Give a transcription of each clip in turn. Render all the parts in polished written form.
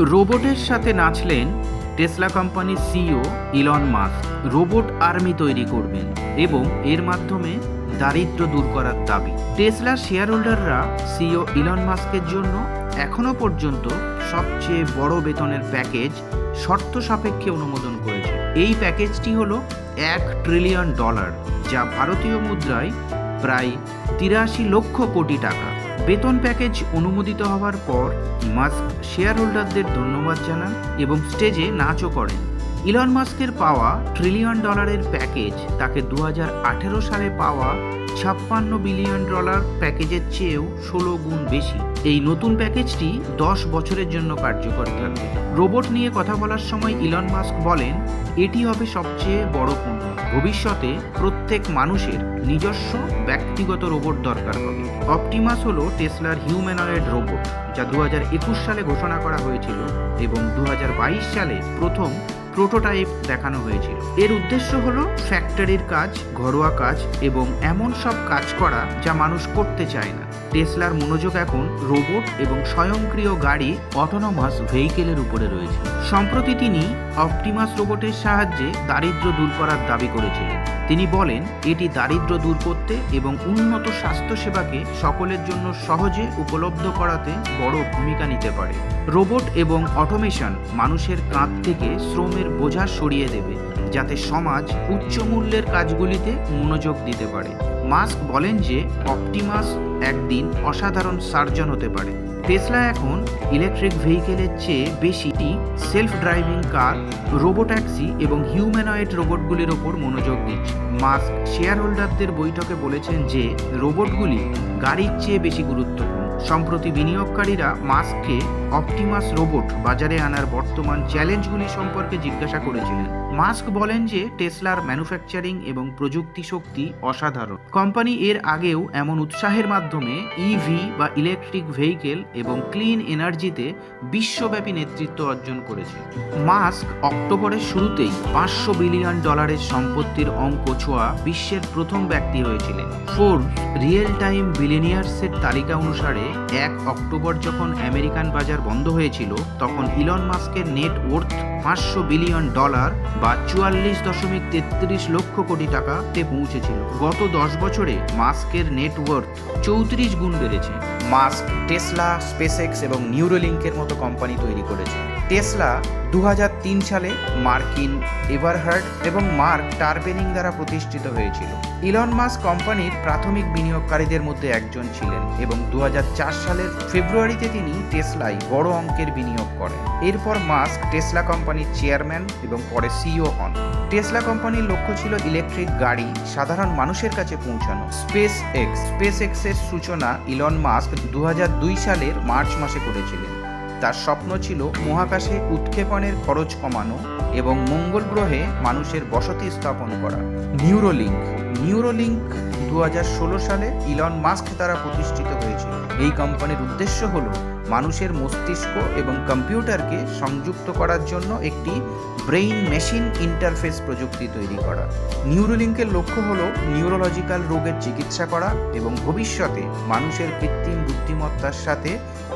রোবটের সাথে নাচলেন টেসলা কোম্পানির CEO Elon Musk. Robot army তৈরি করবেন এবং এর মাধ্যমে দারিদ্র্য দূর করার দাবি। টেসলার শেয়ার হোল্ডাররা সিইও ইলন মাস্কের জন্য এখনো পর্যন্ত সবচেয়ে বড় বেতনের প্যাকেজ শর্ত সাপেক্ষে অনুমোদন করেছে। এই প্যাকেজটি হলো $1 ট্রিলিয়ন, যা ভারতীয় মুদ্রায় প্রায় 83 লক্ষ কোটি টাকা। বেতন প্যাকেজ অনুমোদিত হওয়ার পর মাস্ক শেয়ার হোল্ডারদের ধন্যবাদ জানান এবং স্টেজে নাচও করেন। ইলন মাস্কের পাওয়া $1 ট্রিলিয়ন প্যাকেজ তাকে 2018 সালে পাওয়া $56 বিলিয়ন প্যাকেজের চেয়েও 16 গুণ বেশি। এই নতুন প্যাকেজটি 10 বছরের জন্য কার্যকর থাকবে। রোবট নিয়ে কথা বলার সময় ইলন মাস্ক বলেন, এটি হবে সবচেয়ে বড় পণ্য। ভবিষ্যতে প্রত্যেক মানুষের নিজস্ব ব্যক্তিগত রোবট দরকার হবে। অপটিমাস হলো টেসলার হিউম্যানয়েড রোবট, যা 2021 সালে ঘোষণা করা হয়েছিল এবং 2022 সালে প্রথম প্রোটোটাইপ দেখানো হয়েছিল। এর উদ্দেশ্য হলো ফ্যাক্টরির কাজ, ঘরোয়া কাজ এবং এমন সব কাজ করা যা মানুষ করতে চায় না। টেসলার মনোযোগ এখন রোবট এবং স্বয়ংক্রিয় গাড়ি, অটোনোমাস ভেহিকেলের উপরে রয়েছে। সম্প্রতি তিনি অপটিমাস রোবটের সাহায্যে দারিদ্র্য দূর করার দাবি করেছিলেন। তিনি বলেন, এটি দারিদ্র্য দূর করতে এবং উন্নত স্বাস্থ্যসেবাকে সকলের জন্য সহজে উপলব্ধ করাতে বড় ভূমিকা নিতে পারে। রোবট এবং অটোমেশন মানুষের কাঁধ থেকে শ্রমের বোঝা সরিয়ে দেবে, যাতে সমাজ উচ্চ মূল্যের কাজগুলিতে মনোযোগ দিতে পারে। মাস্ক বলেন যে অপটিমাস একদিন অসাধারণ সার্জন হতে পারে। টেসলা এখন ইলেকট্রিক ভেহিকেলের চেয়ে বেশি সেলফ ড্রাইভিং কার, রোবোট্যাক্সি এবং হিউম্যানয়েড রোবটগুলির ওপর মনোযোগ দিচ্ছে। মাস্ক শেয়ার হোল্ডারদের বৈঠকে বলেছেন যে রোবটগুলি গাড়ির চেয়ে বেশি গুরুত্বপূর্ণ। সম্প্রতি বিনিয়োগকারীরা মাস্ককে অপটিমাস রোবট বাজারে আনার বর্তমান চ্যালেঞ্জগুলি সম্পর্কে জিজ্ঞাসা করেছিলেন। মাস্ক বলেন যে টেসলার ম্যানুফ্যাকচারিং এবং প্রযুক্তি শক্তি অসাধারণ। কোম্পানি এর আগেও এমন উৎসাহের মাধ্যমে ইভি বা ইলেকট্রিক ভেহিকেল এবং ক্লিন এনার্জিতে বিশ্বব্যাপী নেতৃত্ব অর্জন করেছে। মাস্ক অক্টোবরের শুরুতেই $500 বিলিয়ন সম্পত্তির অঙ্ক ছোঁয়া বিশ্বের প্রথম ব্যক্তি হয়েছিলেন। ফোর্বস রিয়েল টাইম বিলিয়নিয়ার্সের তালিকা অনুসারে 1 অক্টোবর যখন আমেরিকান বাজার বন্ধ হয়েছিল, তখন ইলন মাস্কের নেট ওয়ার্থ $500 বিলিয়ন বা 44.33 লক্ষ কোটি টাকাতে পৌঁছেছিল। গত 10 বছরে মাস্কের নেট ওয়ার্থ 34 গুণ বেড়েছে। মাস্ক টেসলা, স্পেসএক্স এবং নিউরোলিঙ্কের মতো কোম্পানি তৈরি করেছে। টেসলা 2003 সালে মার্কিন এভারহার্ড এবং মার্ক টারবেনিং দ্বারা প্রতিষ্ঠিত হয়েছিল। ইলন মাস্ক কোম্পানির প্রাথমিক বিনিয়োগকারীদের মধ্যে একজন ছিলেন এবং 2004 সালের ফেব্রুয়ারিতে তিনি টেসলায় বড় অঙ্কের বিনিয়োগ করেন। এরপর মাস্ক টেসলা কোম্পানির চেয়ারম্যান এবং পরে সিইও হন। টেসলা কোম্পানির লক্ষ্য ছিল ইলেকট্রিক গাড়ি সাধারণ মানুষের কাছে পৌঁছানো। স্পেসএক্সের সূচনা ইলন মাস্ক 2002 সালের মার্চ মাসে করেছিলেন। তার স্বপ্ন ছিল মহাকাশে উৎক্ষেপণের খরচ কমানো এবং মঙ্গল গ্রহে মানুষের বসতি স্থাপন করা। নিউরোলিঙ্ক 2016 সালে ইলন মাস্ক দ্বারা প্রতিষ্ঠিত হয়েছিল। এই কোম্পানির উদ্দেশ্য হল মানুষের মস্তিষ্ক এবং কম্পিউটারকে সংযুক্ত করার জন্য একটি ব্রেইন মেশিন ইন্টারফেস প্রযুক্তি তৈরি করা। নিউরোলিঙ্কের লক্ষ্য হল নিউরোলজিক্যাল রোগের চিকিৎসা করা এবং ভবিষ্যতে মানুষের কৃত্রিম বুদ্ধিমত্তার সাথে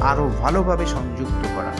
আরও ভালোভাবে সংযুক্ত করা।